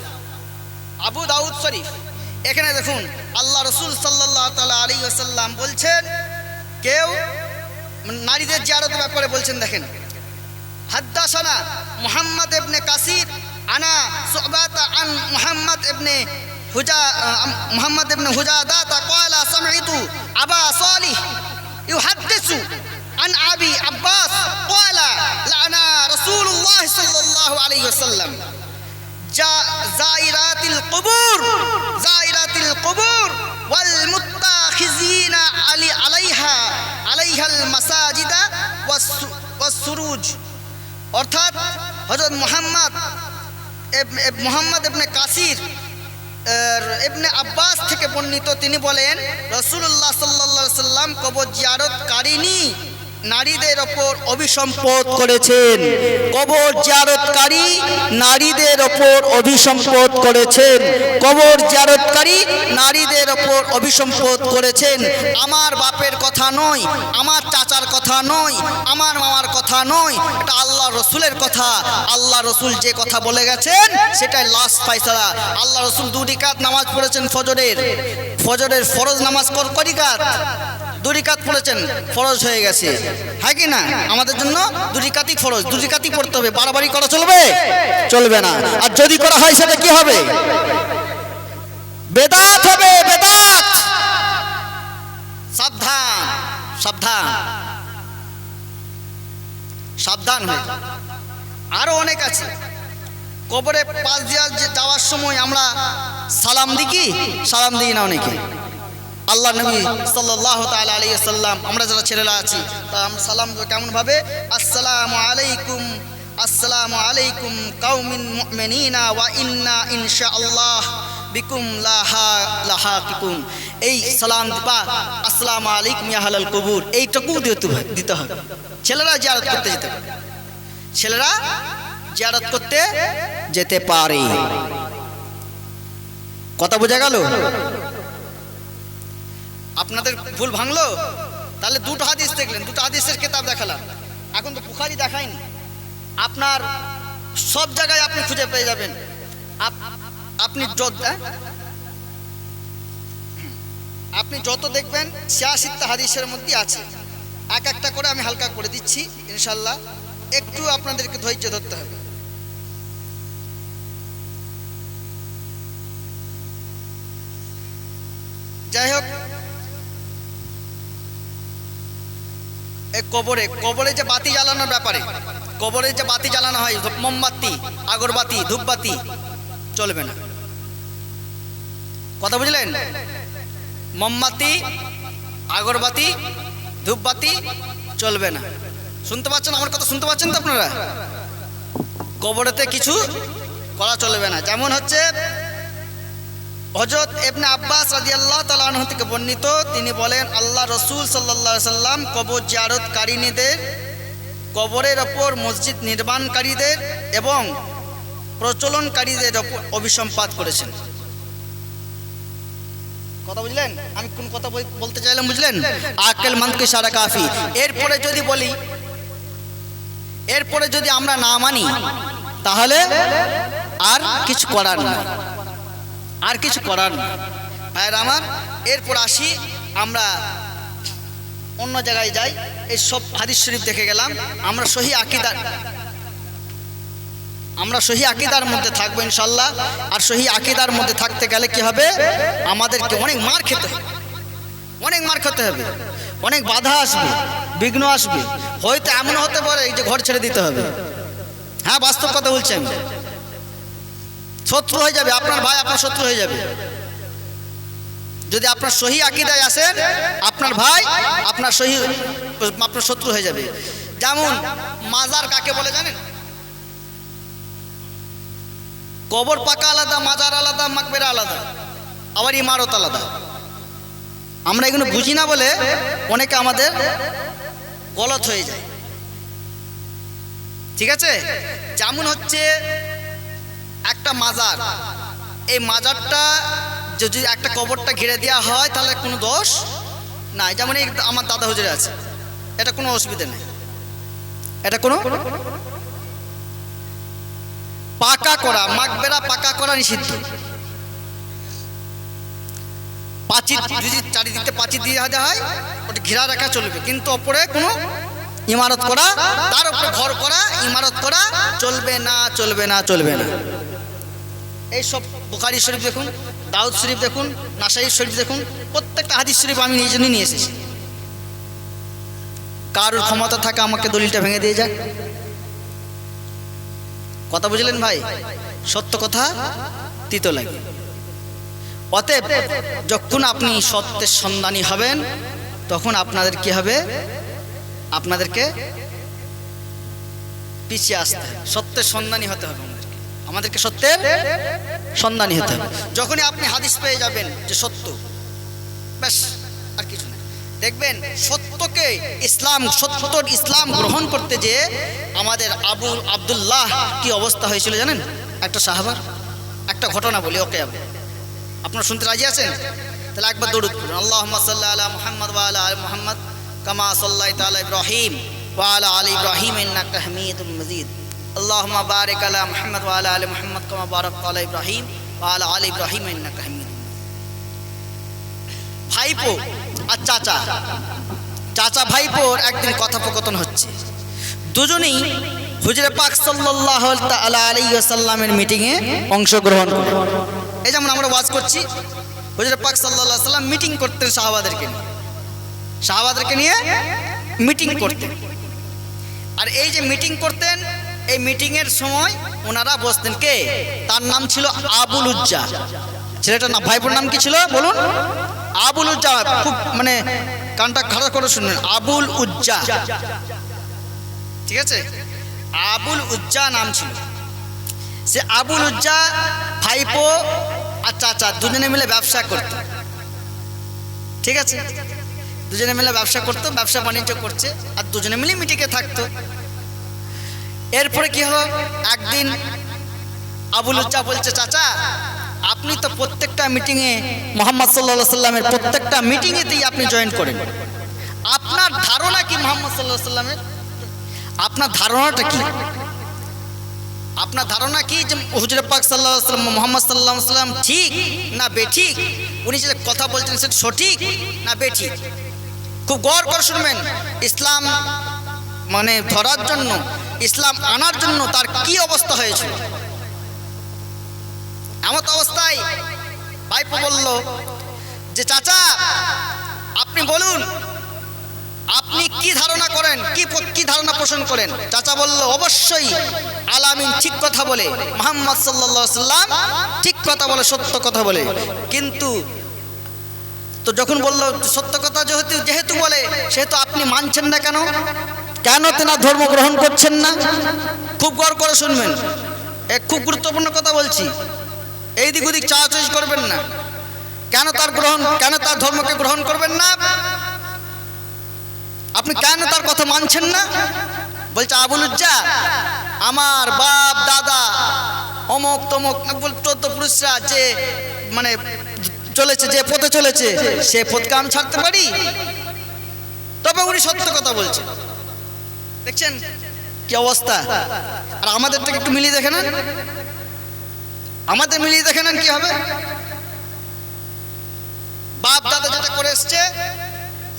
আবু দাউদ শরীফ। এখানে দেখুন আল্লাহ রাসূল সাল্লাল্লাহু তাআলা আলাইহি ওয়াসাল্লাম বলছেন, কেউ নারীদের জিয়ারতের ব্যাপারে বলছেন। দেখেন, হাদ্দাসানা মুহাম্মদ ইবনে কাসির আনা সুবাতা আন মুহাম্মদ ইবনে হুজাদাতা ক্বালা সামি'তু আবা সালিহ ইউহাদ্দিসু আন আবি আব্বাস ক্বালা লানা রাসূলুল্লাহ সাল্লাল্লাহু আলাইহি ওয়াসাল্লাম জাইরাতিল কুবুর, জাইরাতিল কুবুর ওয়াল মুত্তাখিজিনা আলাইহাল মাসাজিদা ওয়াস সুরুজ। অর্থাৎ হযরত মুহাম্মদ ইবনে কাসির ইবনে আব্বাস থেকে বর্ণিত, তিনি বলেন রাসূলুল্লাহ সাল্লাল্লাহু আলাইহি সাল্লাম কবর জিয়ারতকারিনী নারীদের ওপর অভিসম্পদ করেছেন। কবর জিয়ারতকারী নারীদের ওপর অভিসম্পদ করেছেন, কবর জিয়ারতকারী নারীদের ওপর অভিসম্পদ করেছেন। আমার বাপের কথা নয়, আমার চাচার কথা নয়, আমার মামার কথা নয়, এটা আল্লাহ রসুলের কথা। আল্লাহ রসুল যে কথা বলে গেছেন সেটাই লাস্ট ফয়সালা। আল্লাহ রসুল 2 রাকাত নামাজ পড়েছেন ফজরের, ফজরের ফরজ নামাজ কয় রাকাত? 2 রাকাত পড়েছেন, ফরজ হয়ে গেছে, হ্যাঁ কি না? আমাদের জন্য 2 রাকাতই ফরজ, 2 রাকাতই পড়তে হবে। বাড়াবাড়ি করা চলবে? চলবে না। আর যদি করা হয় সেটা কি হবে? বেদাত হবে, বেদাত। সাবধান, সাবধান, সাবধান হয়ে। আরো অনেক আছে। কবরে পাশ দিয়ে যাওয়ার সময় আমরা সালাম দিই কি? সালাম দিই না অনেকে। আল্লাহ নবী সাল্লাল্লাহু তাআলা আলাইহি ওয়াসাল্লাম, আমরা যারা ছেলেরা আছি তা আমরা সালাম কেমন ভাবে? আসসালামু আলাইকুম, আসসালামু আলাইকুম কাউমিন মুমিনিনা ওয়া ইন্না ইনশাআল্লাহ বিকুম লাহাকিকুম। এই সালাম দিবা, আসসালামু আলাইকুম ইয়া আহলাল কুবুর, এইটুকু দিতে হবে। ছেলেরা জিয়ারত করতে যেতে হবে। ছেলেরা জিয়ারত করতে যেতে পারে। কথা বোঝা গেল? আপনাদের ভুল ভাঙলো? তাহলে দুটো হাদিস দেখলেন, দুটো হাদিসের কিতাব দেখালাম। এখন তো বুখারী দেখায়নি। আপনার সব জায়গায় আপনি খুঁজে পেয়ে যাবেন। আপনি যত দেখবেন 86টা হাদিসের মধ্যে আছে। এক একটা করে আমি হালকা করে দিচ্ছি ইনশাল্লাহ। একটু আপনাদেরকে ধৈর্য ধরতে হবে। যাই হোক, কবরে যে বাতি জ্বালানোর ব্যাপারে, কবরে যে বাতি জ্বালানো হয়, মোমবাতি, আগরবাতি, ধূপবাতি চলবে না। কথা বুঝলেন? মোমবাতি, আগরবাতি, ধূপবাতি চলবে না। শুনতে পাচ্ছেন আমার কথা? শুনতে পাচ্ছেন তো আপনারা? কবরেতে কিছু করা চলবে না। যেমন হচ্ছে হযরত ইবনে আব্বাস রাদিয়াল্লাহু তাআলা আনহু থেকে বর্ণিত, তিনি বলেন আল্লাহ রাসূল সাল্লাল্লাহু আলাইহি সাল্লাম কবর জিয়ারতকারীদের, কবরের ওপর মসজিদ নির্মাণকারীদের এবং প্রচলনকারীদের ওপর অভিসম্পাত করেছেন। কথা বুঝলেন? আমি কোন কথা বলতে চাইলাম বুঝলেন? আকেল মনকে সারা কাফি। এরপরে যদি আমরা না মানি তাহলে আর কিছু করার না, আর কিছু করার না। আর আমার এরপর আসি, আমরা অন্য জায়গায় যাই। এই সব হাদিস শরীফ দেখে গেলাম। আমরা সহি আকীদার মধ্যে থাকবো ইনশাল্লাহ। আর সহি আকীদার মধ্যে থাকতে গেলে কি হবে? আমাদেরকে অনেক মার খেতে হবে, অনেক মার খেতে হবে, অনেক বাধা আসবে, বিঘ্ন আসবে। হয়তো এমন হতে পারে এই যে ঘর ছেড়ে দিতে হবে। হ্যাঁ, বাস্তব কথা বলছি আমি। শত্রু হয়ে যাবে আপনার ভাই, আপনার শত্রু হয়ে যাবে। যদি আপনার সহি আকীদায় আসেন, আপনার ভাই আপনার শত্রু হয়ে যাবে। যেমন মাজার কাকে বলে জানেন? কবর পাকা আলাদা, মাজার আলাদা, মাকবেরা আলাদা, আবার ইমারত আলাদা। আমরা এগুলো বুঝি না বলে অনেকে আমাদের গলত হয়ে যায়। ঠিক আছে? যেমন হচ্ছে একটা মাজার, এই মাজারটা যদি একটা কবরটা ঘিরে দেওয়া হয় তাহলে কোনো দোষ নাই। যেমন এই আমার দাদা হুজুরে আছে, এটা কোনো অসুবিধা নেই। এটা কোনো পাকা করা, মাকবেরা পাকা করা নিষিদ্ধ। পাঁচিল যদি চারিদিকে পাঁচিল দিয়ে দেওয়া হয়, ওটা ঘেরা রাখা চলবে, কিন্তু ওপরে কোনো ইমারত করা, তার উপরে ঘর করা, ইমারত করা চলবে না, চলবে না, চলবে না। এই সব বুখারী শরীফ দেখুন, দাউদ শরীফ দেখুন, নাসাই শরীফ দেখুন, প্রত্যেকটা হাদিস শরীফ আমি নিজে নিয়ে এসেছি। কারোর ক্ষমতা থাকে আমাকে দলিলটা ভেঙে দিয়ে যাক। কথা বুঝলেন ভাই? সত্য কথা তিতো লাগে। অতএব যখন আপনি সত্যের সন্ধানী হবেন, তখন আপনাদের কি হবে? আপনাদেরকে পিছিয়ে আসতে হবে, সত্যের সন্ধানী হতে হবে। আমাদেরকে সত্যের সন্ধানী হতে হবে। যখনই আপনি হাদিস পেয়ে যাবেন যে সত্য, ব্যাস আর কিছু না। দেখবেন সত্যকে সত্যর ইসলাম গ্রহণ করতে যে আমাদের আবু আব্দুল্লাহ কি অবস্থা হয়েছিল জানেন? একটা সাহাবার একটা ঘটনা বলি, ওকে আপনারা শুনতে রাজি আছেন? তাহলে একবার দরুদ করুন। আল্লাহুম্মা সাল্লি আলা মুহাম্মাদ ওয়া আলা আলি মুহাম্মাদ কামা সাল্লাইতা আলা ইব্রাহিম ওয়া আলা আলি ইব্রাহিম ইন্নাকা হামিদুম মাজিদ। আল্লাহুম্মা বারিক আলা মুহাম্মাদ ওয়া আলা আলি মুহাম্মাদ কামা বারাকতা আলা ইব্রাহিম ওয়া আলা আলি ইব্রাহিম ইন্নাকা হামিদুম। ভাইপো আর চাচা ভাইপোর একদিন কথোপকথন হচ্ছে। দুজনেই হুজুরে পাক সাল্লাল্লাহু তাআলা আলাইহি ওয়াসাল্লামের মিটিংয়ে অংশগ্রহণ করে। এই যেমন আমরা ওয়াজ করছি, হুজুরে পাক সাল্লাল্লাহু আলাইহি ওয়াসাল্লাম মিটিং করতেন সাহাবাদেরকে নিয়ে মিটিং করতেন। আর এই যে মিটিং করতেন, এই মিটিংয়ের সময় ওনারা বসতেন কে? তার নাম ছিল আবুল উজ্জা। ছেলেটার নাম, ভাইপোর নাম কি ছিল বলুন? আবুল উজ্জা। খুব মানে কানটা খাড়া করে শুনবেন, আবুল উজ্জা। ঠিক আছে? আবুল উজ্জা নাম ছিল। সে আবুল উজ্জা ভাইপো আর চাচা দুজনে মিলে ব্যবসা করত। ঠিক আছে? দুজনে মিলে ব্যবসা করতো, ব্যবসা বাণিজ্য করছে, আর দুজনে মিলে মিটিংয়ে থাকতো। এরপরে কি হলো, একদিন আবু লুজ্জা বলছে, চাচা আপনি তো প্রত্যেকটা মিটিংয়ে মুহাম্মদ সাল্লাল্লাহু আলাইহি সাল্লামের প্রত্যেকটা মিটিংয়েতেই আপনি জয়েন করেন, আপনার ধারণা কি মুহাম্মদ সাল্লাল্লাহু আলাইহি সাল্লামের? আপনার ধারণাটা কি? আপনার ধারণা কি যে হুজুর পাক সাল্লাল্লাহু আলাইহি সাল্লাম, মুহাম্মদ সাল্লাল্লাহু আলাইহি সাল্লাম ঠিক না বেঠিক? উনি যে কথা বলছেন সেটা সঠিক না বেঠিক? খুব গৌর করে শুনবেন। ইসলাম মানে ধরার জন্য, ইসলাম আনার জন্য তার কি অবস্থা হয়েছিল। এমন অবস্থায় ভাইপো বলল যে চাচা আপনি বলুন, আপনি কি ধারণা করেন, কি ধারণা পোষণ করেন? চাচা বলল, অবশ্যই আলামিন ঠিক কথা বলে, মুহাম্মদ সাল্লাল্লাহু আলাইহি সাল্লাম ঠিক কথা বলে, সত্য কথা বলে। কিন্তু তো যখন বলল সত্য কথা যেহেতু বলে, সেহেতু আপনি মানছেন না কেন? কেন তেনার ধর্ম গ্রহণ করছেন না? খুব গৌর করে শুনবেন, এক খুব গুরুত্বপূর্ণ কথা বলছি, এই দিক ওদিক চাওয়াচাই করবেন না। কেন তার ধর্মকে গ্রহণ করবেন না? আপনি কেন তার কথা মানছেন না? বলছে আবু লুজ্জা, আমার বাপ দাদা অমুক তমুক 14 পুরুষরা যে মানে চলেছে, যে পথে চলেছে, সে পথকে আমি ছাড়তে পারি? তবে উনি সত্য কথা বলছেন। দেখছেন কি অবস্থা। আর আমাদেরটা একটু মিলিয়ে দেখে নেন, আমাদের মিলিয়ে দেখে নেন কি হবে। বাপ দাদা যেটা করে এসছে,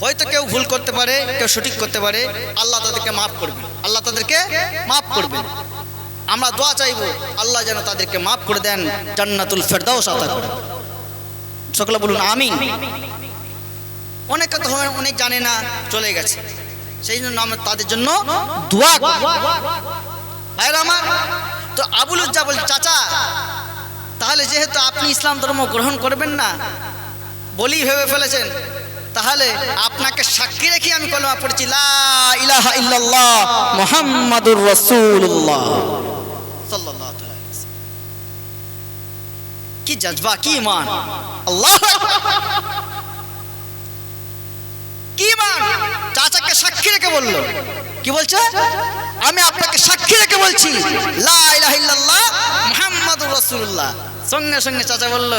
হয়তো কেউ ভুল করতে পারে, কেউ সঠিক করতে পারে, আল্লাহ তাদেরকে মাফ করবেন, আল্লাহ তাদেরকে মাফ করবেন। আমরা দোয়া চাইবো আল্লাহ যেন তাদেরকে মাফ করে দেন, জান্নাতুল ফেরদাউস আতা করেন। সকলে বলুন আমিন। অনেকে তো অনেক জানে না, চলে গেছে, সেই জন্য আমরা তাদের জন্য দোয়া করি। ভাইরা আমার, তো আবু লুজ্জা বলছে, চাচা তাহলে যেহেতু আপনি ইসলাম ধর্ম গ্রহণ করবেন না বলেই ভেবে ফেলেছেন, তাহলে আপনাকে সাক্ষী রেখে আমি কলেমা পড়েছি, লা ইলাহা ইল্লাল্লাহ মুহাম্মাদুর রাসূলুল্লাহ সাল্লাল্লাহু আলাইহি ওয়াসাল্লাম। কি জজবা, কি ঈমান! আল্লাহু আকবার, কি ঈমান! চাচাকে সাক্ষী রেখে বলল, কি বলছে? আমি আপনাকে সাক্ষী রেখে বলছি, লা ইলাহা ইল্লাল্লাহ মুহাম্মাদুর রাসূলুল্লাহ। সঙ্গে সঙ্গে চাচা বলল,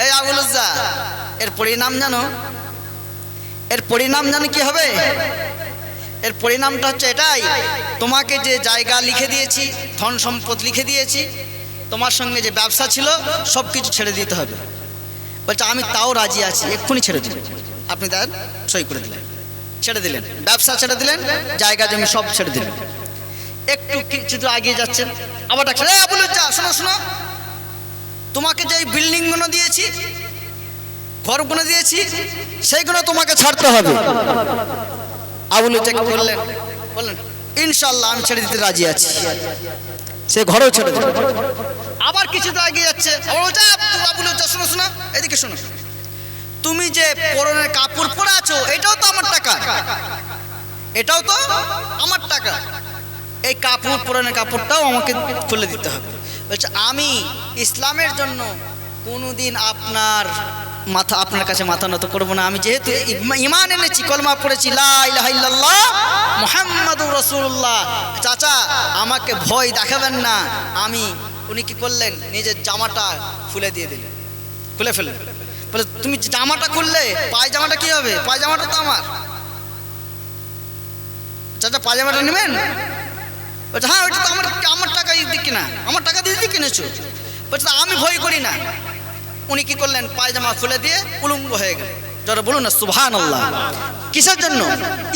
এই আবু লুজ্জা, এর পরিণাম জানো? এর পরিণাম জানো কি হবে? এর পরিণামটা হচ্ছে এটাই, তোমাকে যে জায়গা লিখে দিয়েছি, ধন সম্পদ লিখে দিয়েছি, তোমার সঙ্গে যে ব্যবসা ছিল সব কিছু ছেড়ে দিতে হবে। বলছে আমি তাও রাজি আছি, এক্ষুনি ছেড়ে দিলেন। আপনি তার সই করে দিলেন, ছেড়ে দিলেন, ব্যবসা ছেড়ে দিলেন, জায়গা জমি সব ছেড়ে দিলেন। একটু কিছু আগিয়ে যাচ্ছেন, আবার ডাকছেন, এই আবু লুজ্জা শোনো শোনো, তোমাকে যে বিল্ডিংগুলো দিয়েছি, ঘরগুলো দিয়েছি, সেইগুলো তোমাকে ছাড়তে হবে। আবু লুজ্জাকে বললেন ইনশাআল্লাহ আমি ছেড়ে দিতে রাজি আছি। সে ঘরেও ছেড়ে দিল। আবার কিছুটা এগিয়ে যাচ্ছে, আবু লুজ্জা শোনো শোনো, এদিকে শোনো, তুমি যে পরনের কাপড় পরে আছো এটাও তো আমার টাকা, এটাও তো আমার টাকা, এই কাপড় পরনের কাপড়টাও আমাকে খুলে দিতে হবে। বলছে আমি ইসলামের জন্য কোনোদিন আপনার কাছে মাথা নত করবো না। আমি যেহেতু ঈমান এনেছি, কলমা পড়েছি, লা ইলাহা ইল্লাল্লাহ মুহাম্মাদুর রাসূলুল্লাহ। চাচা আমাকে ভয় দেখাবেন না। উনি কি করলেন, নিজের জামাটা খুলে দিয়ে দিলেন, খুলে ফেললেন। বলে তুমি জামাটা খুললে পায়জামাটা কি হবে? পায়জামাটা তো আমার। চাচা পায়জামাটা নেবেন? বলছে হ্যাঁ ওইটা তো আমার টাকা দিয়ে কিনা, আমার টাকা দিয়ে কিনেছো। বলছে আমি ভয় করি না। উনি কি করলেন, পায়জামা খুলে দিয়ে উলঙ্গ হয়ে গেলেন। যারা বলুন না সুবহানাল্লাহ। কিসের জন্য?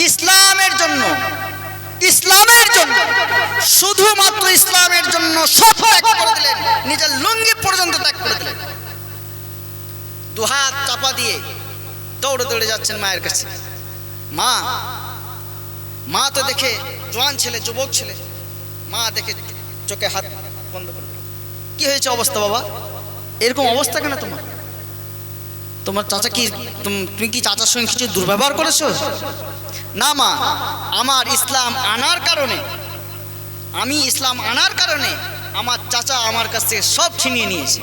ইসলামের জন্য, ইসলামের জন্য, শুধুমাত্র ইসলামের জন্য সব ত্যাগ করে দিলেন, নিজের লুঙ্গি পর্যন্ত ত্যাগ করে দিলেন। দুহাত চাপা দিয়ে দৌড়ে দৌড়ে যাচ্ছেন মায়ের কাছে। মা তো দেখে জওয়ান ছেলে, যুবক ছেলে, মা দেখে চোখে হাত বন্ধ করে, কি হয়েছে অবস্থা বাবা? এরকম অবস্থা কেন তোমার চাচা কি, তুমি কি চাচার সঙ্গে কিছু দুর্ব্যবহার করেছো? না মা, আমার ইসলাম আনার কারণে, আমি ইসলাম আনার কারণে আমার চাচা আমার কাছ থেকে সব ছিনিয়ে নিয়েছে,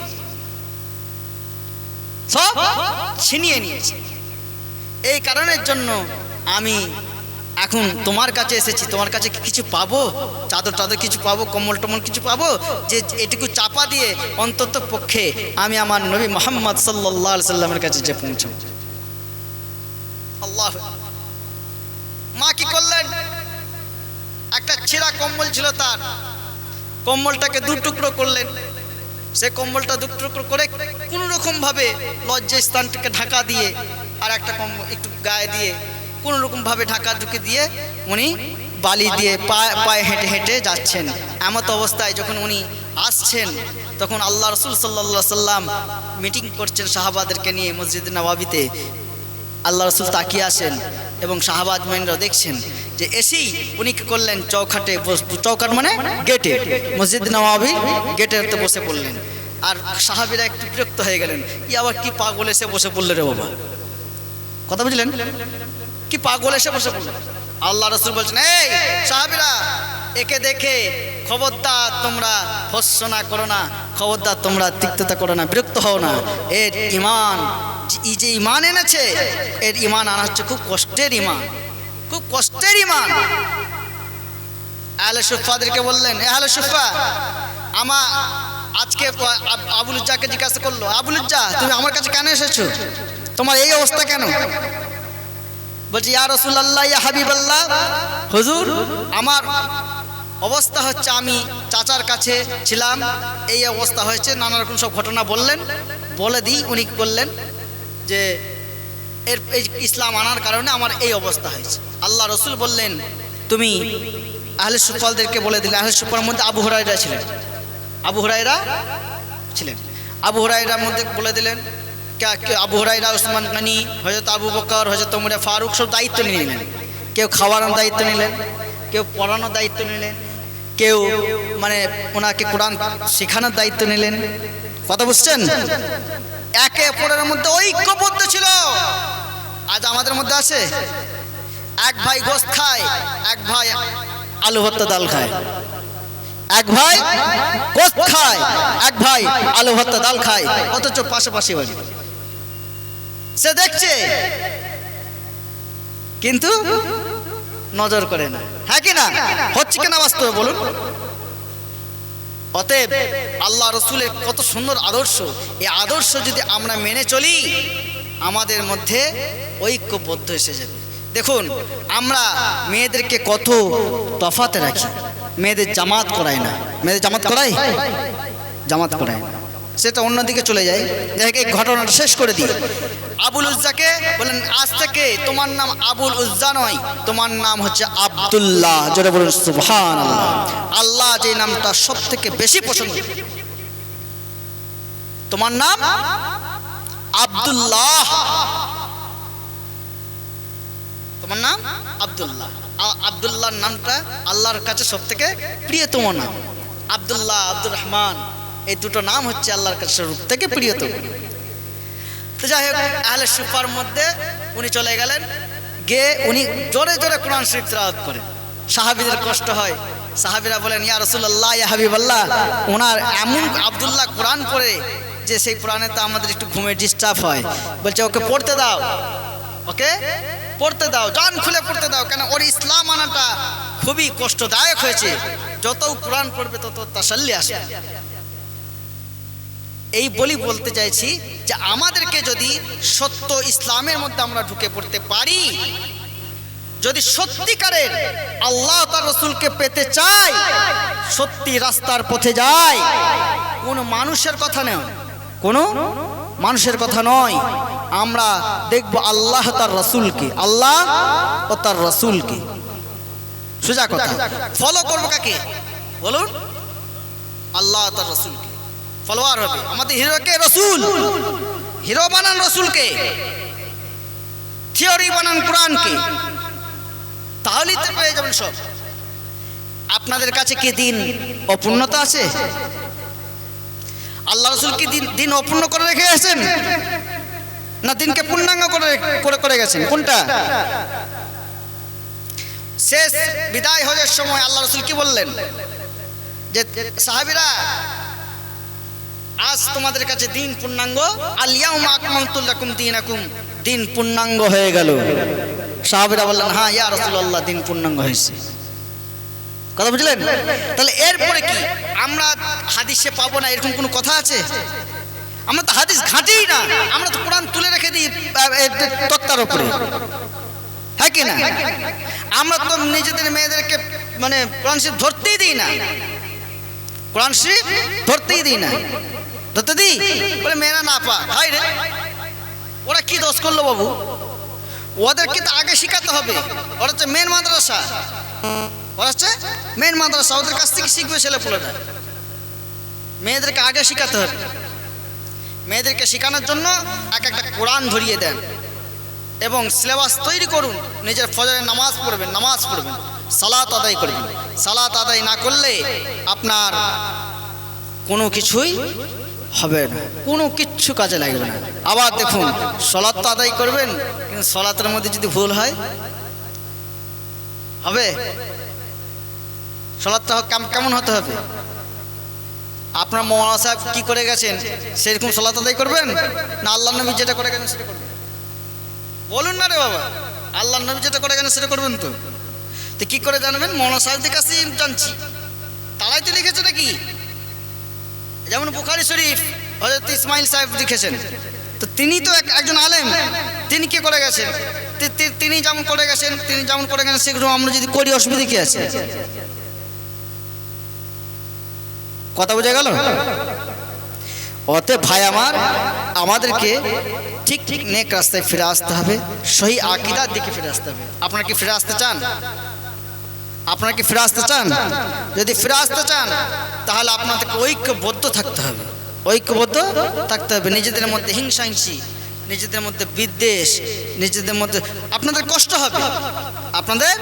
সব ছিনিয়ে নিয়েছে। এই কারণের জন্য আমি এখন তোমার কাছে এসেছি, তোমার কাছে কি কিছু পাবো? চাদর টাদর কিছু পাবো, কম্বল টম্বল কিছু পাবো, যে এটুকু চাপা দিয়ে অন্তত পক্ষে আমি আমার নবী মুহাম্মদ সাল্লাল্লাহু আলাইহি সাল্লামের কাছে যে পৌঁছাবো। আল্লাহ, মা কি করলেন? একটা ছেঁড়া কম্বল ছিল তার, কম্বলটাকে দু টুকরো করলেন। সে কম্বলটা দু টুকরো করে কোনো রকম ভাবে লজ্জা স্থানটাকে ঢাকা দিয়ে আর একটা কম্বল একটু গায়ে দিয়ে কোনো রকম ভাবে ঢাকা ঢুকে দিয়ে উনি বালি দিয়ে পায়ে হেঁটে হেঁটে যাচ্ছেন। এমত অবস্থায় যখন উনি আসছেন তখন আল্লাহ রাসূল সাল্লাল্লাহু আলাইহি সাল্লাম মিটিং করছেন সাহাবাদেরকে নিয়ে মসজিদ নববীতে। আল্লাহ রাসূল তাকিয়ে আসেন এবং সাহাবাদ মেনরা দেখছেন যে এসেই উনি কি করলেন, চৌকাটে, চৌকাট মানে গেটে, মসজিদ নববী গেটেতে বসে পড়লেন। আর সাহাবীরা একটু বিরক্ত হয়ে গেলেন, ই আবার কি পাগল এসে বসে পড়লো রে বাবা, কথা বুঝলেন, কি পাগল এসে বসে পড়লো। আল্লাহ রাসূল বলছেন, এই সাহাবীরা, একে দেখে খবরদার তোমরা ভর্ৎসনা করো না, খবরদার তোমরা তিক্ততা করো না, বিরক্ত হও না। এর ঈমান, এই যে ঈমান এনেছে, এর ঈমান আনা হচ্ছে খুব কষ্টের ঈমান, খুব কষ্টের ঈমান। আহলে সুফফাদেরকে বললেন, এ আহলে সুফফা, আজকে আবুল উজ্জাকে জিজ্ঞাসা করলো, আবুল উজ্জা তুমি আমার কাছে কেন এসেছো, তোমার এই অবস্থা কেন? বলছি, ইয়া রাসূলুল্লাহ, ইয়া হাবিবাল্লাহ, হুজুর আমার অবস্থা হচ্ছে আমি চাচার কাছে ছিলাম, এই অবস্থা হয়েছে, নানা রকম সব ঘটনা বললেন। বলে দিই উনি বললেন যে এর এই ইসলাম আনার কারণে আমার এই অবস্থা হয়েছে। আল্লাহ রাসূল বললেন, তুমি আহলে সুফফাদেরকে বলে দিলে। আহলে সুফফার মধ্যে আবু হুরায়রা ছিলেন, আবু হুরায়রা ছিলেন। আবু হুরায়রার মধ্যে বলে দিলেন, আবু হুরায়রা, উসমান গনি, হযরত আবু বকর, হযরত ওমর ফারুক সব দায়িত্ব নিয়ে নিলেন। কেউ খাওয়ানোর দায়িত্ব নিলেন, কেউ পড়ানোর দায়িত্ব নিলেন, কেউ মানে ওনাকে কোরআন শেখানোর দায়িত্ব নিলেন। কথা বুঝছেন? একে অপরের মধ্যে ঐক্যবদ্ধ ছিল। আজ আমাদের মধ্যে আছে, এক ভাই গোশত খায়, এক ভাই আলু ভর্তা ডাল খায়, এক ভাই গোশত খায়, এক ভাই আলু ভর্তা ডাল খায়, অথচ পাশাপাশি বাড়ি। সে দেখছে কিন্তু নজর করে না, হ্যাঁ কি না? হচ্ছে কিনা বাস্তবে বলুন? অতএব আল্লাহ রাসূলের কত সুন্দর আদর্শ, এই আদর্শ যদি আমরা মেনে চলি আমাদের মধ্যে ঐক্যবদ্ধ এসে যাবে। দেখুন, আমরা মেয়েদেরকে কত তফাতে রাখি, মেয়েদের জামাত করাই না, মেয়েদের জামাত করাই, জামাত করাই না, সেটা অন্যদিকে চলে যায়। দেখ, এই ঘটনাটা শেষ করে দিই। আবুল উজ্জাকে বলেন, আজ থেকে তোমার নাম আবুল উজ্জা নয়, তোমার নাম হচ্ছে আব্দুল্লাহ। জোরে বলুন সুবহানাল্লাহ। আল্লাহ যে নামটা সব থেকে বেশি পছন্দ, তোমার নাম আব্দুল্লাহ, তোমার নাম আব্দুল্লাহ। আব্দুল্লাহর নামটা আল্লাহর কাছে সব থেকে প্রিয়তম নাম। আব্দুল্লাহ, আব্দুর রহমান, এই দুটো নাম হচ্ছে আল্লাহর কাছে সব থেকে প্রিয়তম। তো যাই হোক, আহলে সুফফার মধ্যে উনি চলে গেলেন, গিয়ে উনি জোরে জোরে কোরআন শরীফ তেলাওয়াত করেন। সাহাবীদের কষ্ট হয়, সাহাবীরা বলেন, ইয়া রাসূলুল্লাহ, ইয়া হাবিবাল্লাহ, ওনার এমন আব্দুল্লাহ কোরআন পড়ে যে সেই কোরআনে তো আমাদের একটু ঘুমের ডিস্টার্ব হয়। বলছে, ওকে পড়তে দাও, ওকে পড়তে দাও, জান খুলে পড়তে দাও, কেন ওর ইসলাম আনাটা খুবই কষ্টদায়ক হয়েছে, যত কোরআন পড়বে তত তাসাল্লি আসে। এই বলতে চাইছি যে আমাদেরকে যদি সত্য ইসলামের মধ্যে আমরা ঢুকে পড়তে পারি, যদি সত্যিকারের আল্লাহ তার রাসূলকে পেতে চাই, সত্যি রাস্তার পথে যাই, কোন মানুষের কথা নয়, কোন মানুষের কথা নয়, আমরা দেখব আল্লাহ তার রাসূলকে, আল্লাহ ও তার রাসূলকে। সোজা কথা, ফলো করবো কাকে বলুন? আল্লাহ তার রাসূলকে ফলোয়ার হবে। আমাদের হিরোকে রাসূল, হিরো বানান রাসূলকে, থিওরি বানান কোরআনকে, তাহলেই তো পেয়ে যাবেন সব। আপনাদের কাছে কি দিন অপূর্ণতা আছে? আল্লাহ রাসূল কি দিন অপূর্ণ করে রেখে গেছেন, না দিনকে পূর্ণাঙ্গ করে গেছেন? কোনটা? শেষ বিদায় হজের সময় আল্লাহ রাসূল কি বললেন? যে সাহাবীরা, আজ তোমাদের কাছে দিন পূর্ণাঙ্গ, আল ইয়াউমা আকমালতু লাকুম দীনাকুম, দিন পূর্ণাঙ্গ হয়ে গেল। সাহাবীরা বললেন, হ্যাঁ ইয়া রাসূলুল্লাহ, দিন পূর্ণাঙ্গ হয়েছে। কথা বুঝলেন? তাহলে এরপরে কি আমরা হাদিসে পাবো না এরকম কোনো কথা আছে? আমরা তো হাদিস ঘাঁটিই না, আমরা তো কোরআন তুলে রেখে দিই তক্তার উপরে, হ্যাঁ কি না? আমরা তো নিজেদের মেয়েদেরকে মানে কোরআন শরীফ ধরতেই দিই না, কোরআন শরীফ ধরতেই দিই না। ধরতে দিই বলে মেয়েরা না পা, হাই রে ওরা কি দোষ করলো বাবু? ওদেরকে তো আগে শিখাতে হবে। ওরা হচ্ছে মেন মাদ্রাসা, ওরা হচ্ছে মেন মাদ্রাসা, ওদের কাছ থেকে শিখবে ছেলেপুলেরা। মেয়েদেরকে আগে শিখাতে হবে। মেয়েদেরকে শেখানোর জন্য এক একটা কোরআন ধরিয়ে দেন এবং সিলেবাস তৈরি করুন। নিজের ফজরের নামাজ পড়বেন, সালাত আদায় করবেন। সালাত আদায় না করলে আপনার কোনো কিছুই হবে না, কোনো কিচ্ছু কাজে লাগবে না। আবার দেখুন, সালাত তো আদায় করবেন, কিন্তু সালাতের মধ্যে যদি ভুল হয় হবে? সালাতটা কেমন হতে হবে? আপনার মৌলানা সাহেব কি করে গেছেন সেরকম সালাত আদায় করবেন, না আল্লাহ নবী যেটা করে গেছেন সেটা করবেন? বলুন না রে বাবা, আল্লাহ নবী যেটা করে গেছেন সেটা করবেন তো? তো কি করে জানবেন? মৌলানা সাহেবদের কাছেই জানছি, তারাই তো লিখেছে নাকি। যেমন বুখারী শরীফ হযরত ইসমাইল সাহেব লিখেছেন, তো তিনি তো একজন আলেম, তিনি কি করে গেছেন? তিনি যেমন করে গেছেন সেগুলো আমরা যদি করি অসুবিধা কি আছে? কথা বোঝা গেল? অতএব ভাই আমার, আমাদেরকে ঠিক ঠিক নেক রাস্তায় ফিরে আসতে হবে, সহি আকীদার দিকে ফিরে আসতে হবে। আপনারা কি ফিরে আসতে চান? আপনারা কি ফিরে আসতে চান? যদি ফিরে আসতে চান তাহলে আপনাদেরকে ঐক্যবদ্ধ থাকতে হবে, ঐক্যবদ্ধ থাকতে হবে। নিজেদের মধ্যে হিংসাহিংসি, নিজেদের মধ্যে বিদ্বেষ, নিজেদের মধ্যে আপনাদের কষ্ট হবে, আপনাদের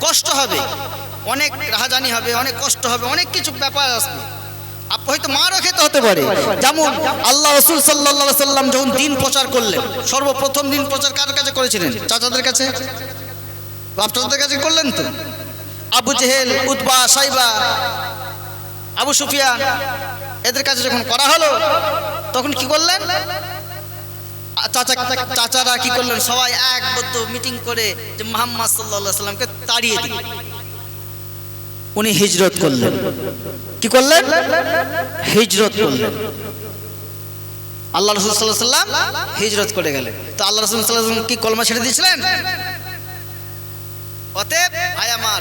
কষ্ট হবে, অনেক রাহাজানি হবে, অনেক কষ্ট হবে, অনেক কিছু ব্যাপার আসবে। হয়তো মারও খেতে হতে পারে। যেমন আল্লাহ রাসূল সাল্লাল্লাহু আলাইহি সাল্লাম যখন দিন প্রচার করলেন, সর্বপ্রথম দিন প্রচার কার কাছে করেছিলেন? চাচাদের কাছে, বাপচাচাদের কাছে করলেন তো। আবু জেহেল, উতবা, সাইবা, আবু সুফিয়ান এদের কাছে যখন করা হলো তখন কি করলেন? চাচারা কি করলেন? সবাই একবদ্ধ মিটিং করে যে মুহাম্মদ সাল্লাল্লাহু আলাইহি সাল্লামকে তাড়িয়ে দিন। উনি হিজরত করলেন। কি করলেন? হিজরত করলেন। আল্লাহ রাসূল সাল্লাল্লাহু আলাইহি সাল্লাম হিজরত করে গেলেন। তো আল্লাহ রাসূল সাল্লাল্লাহু আলাইহি সাল্লাম কি কলমা ছেড়ে দিয়েছিলেন? অতএব ভাই আমার,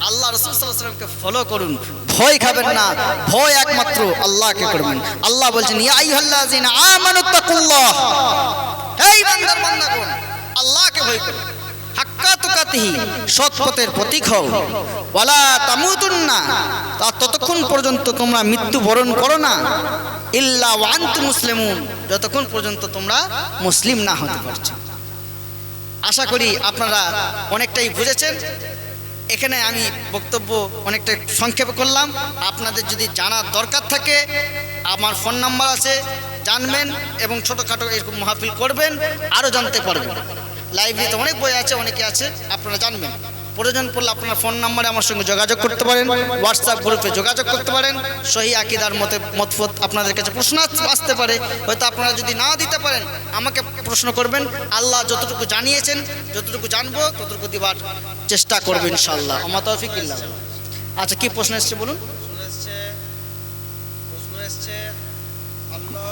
আল্লাহ রাসূল সাল্লাল্লাহু আলাইহি সাল্লামকে ফলো করুন, ভয় খাবেন না, ভয় একমাত্র আল্লাহকে করবেন। আল্লাহ বলছেন, ইয়া আইয়ুহাল্লাযিনা আমানুত্তাকুল্লাহ, হে ইমানদার বান্দাগণ, আল্লাহকে ভয় করো, হাক্কা তুকাতিহি, সৎ পথের প্রতীক হও, ওয়ালা তামুতুন্না, ততক্ষণ পর্যন্ত তোমরা মৃত্যুবরণ করো না, ইল্লা ওয়া আনতুম মুসলিমুন, যতক্ষণ পর্যন্ত তোমরা মুসলিম না হতে পারছো। আশা করি আপনারা অনেকটাই বুঝেছেন। এখানে আমি বক্তব্য অনেকটা সংক্ষেপে করলাম। আপনাদের যদি জানার দরকার থাকে আমার ফোন নাম্বার আছে, জানবেন এবং ছোটোখাটো এরকম মাহফিল করবেন, আরও জানতে পারবেন। লাইব্রেরিতে অনেক বই আছে, অনেকে আছে, আপনারা জানবেন। প্রয়োজন পড়লে আপনারা ফোন নাম্বারে আমার সঙ্গে যোগাযোগ করতে পারেন, হোয়াটসঅ্যাপ গ্রুপে যোগাযোগ করতে পারেন। সহি আকীদার মতফত আপনাদের কাছে প্রশ্ন আসতে পারে, হয়তো আপনারা যদি না দিতে পারেন আমাকে প্রশ্ন করবেন। আল্লাহ যতটুকু জানিয়েছেন, যতটুকু জানবো ততটুকু দিবার চেষ্টা করবো ইনশাআল্লাহ। আমার তৌফিক ইল্লাহ। আচ্ছা, কি প্রশ্ন এসছে বলুন? প্রশ্ন এসছে আল্লাহ